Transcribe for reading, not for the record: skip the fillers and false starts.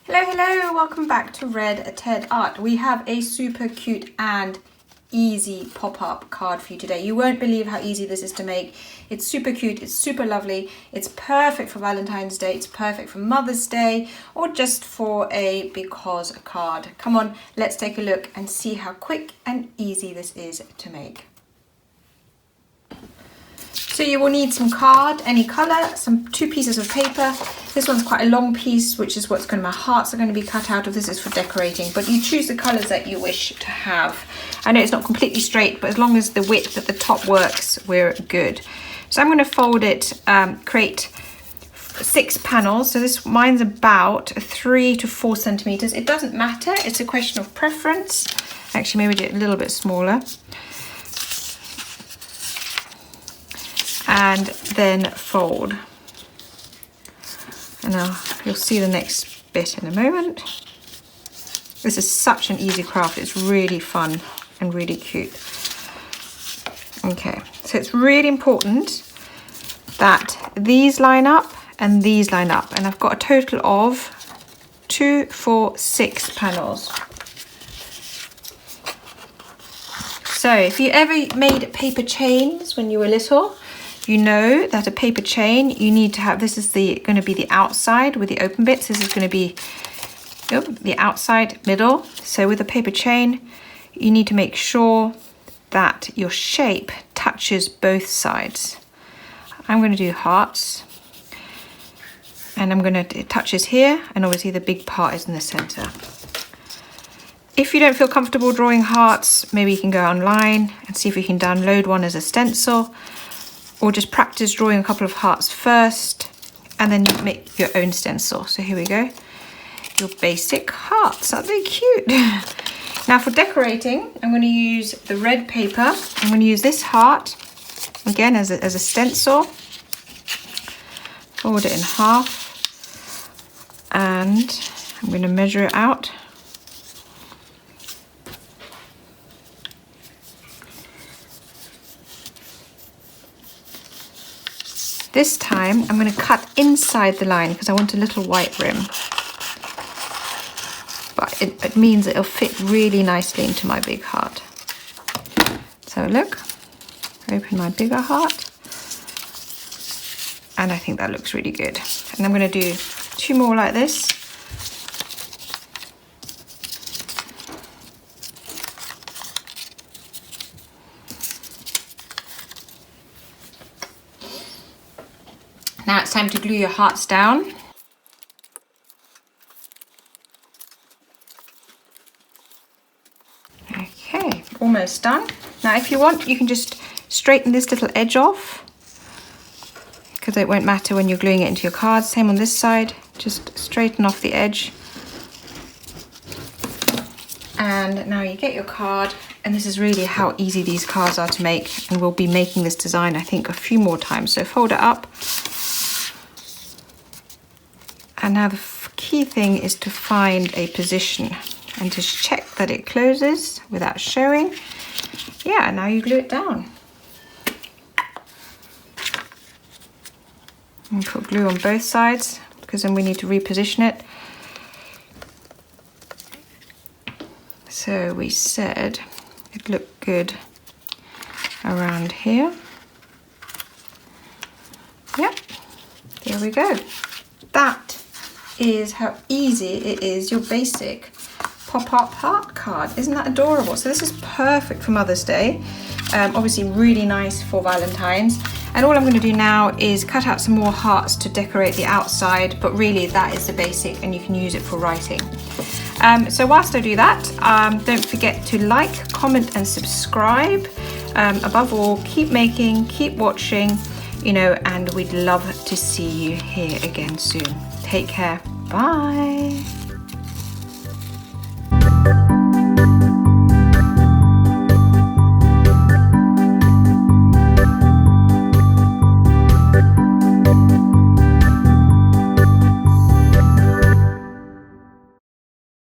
Hello, hello, welcome back to Red Ted Art. We have a super cute and easy pop-up card for you today. You won't believe how easy this is to make. It's super cute, it's super lovely, it's perfect for Valentine's Day, it's perfect for Mother's Day, or just for a because card. Come on, let's take a look and see how quick and easy this is to make. So you will need some card, any colour, two pieces of paper. This one's quite a long piece, which is what's my hearts are going to be cut out of. This is for decorating, but you choose the colours that you wish to have. I know it's not completely straight, but as long as the width at the top works, we're good. So I'm going to fold it, create 6 panels. So mine's about 3 to 4 centimetres. It doesn't matter, it's a question of preference. Actually, maybe do it a little bit smaller. And then fold. And now you'll see the next bit in a moment. This is such an easy craft. It's really fun and really cute. Okay, so it's really important that these line up and these line up. And I've got a total of 2, 4, 6 panels. So if you ever made paper chains when you were little, you know that a paper chain, you need to have, this is going to be the outside with the open bits. This is going to be the outside middle. So with a paper chain, you need to make sure that your shape touches both sides. I'm going to do hearts. And I'm going to, it touches here, and obviously the big part is in the center. If you don't feel comfortable drawing hearts, maybe you can go online and see if you can download one as a stencil. Or just practice drawing a couple of hearts first, and then you make your own stencil. So here we go, your basic hearts. Aren't they cute? Now for decorating, I'm going to use the red paper. I'm going to use this heart, again as a stencil. Fold it in half, and I'm going to measure it out. This time I'm going to cut inside the line because I want a little white rim. But it means it'll fit really nicely into my big heart. So look, open my bigger heart. And I think that looks really good. And I'm going to do 2 more like this. Now it's time to glue your hearts down. Okay, almost done. Now if you want, you can just straighten this little edge off, because it won't matter when you're gluing it into your cards. Same on this side, just straighten off the edge. And now you get your card, and this is really how easy these cards are to make, and we'll be making this design I think a few more times. So fold it up. And now the key thing is to find a position and just check that it closes without showing. Yeah, now you glue it down. And put glue on both sides, because then we need to reposition it. So we said it looked good around here. Yep, there we go. That is how easy it is, your basic pop-up heart card. Isn't that adorable? So this is perfect for Mother's Day. Obviously really nice for Valentine's. And all I'm going to do now is cut out some more hearts to decorate the outside, but really that is the basic, and you can use it for writing. So whilst I do that, don't forget to like, comment and subscribe. Above all, keep making, keep watching, and we'd love to see you here again soon. Take care. Bye.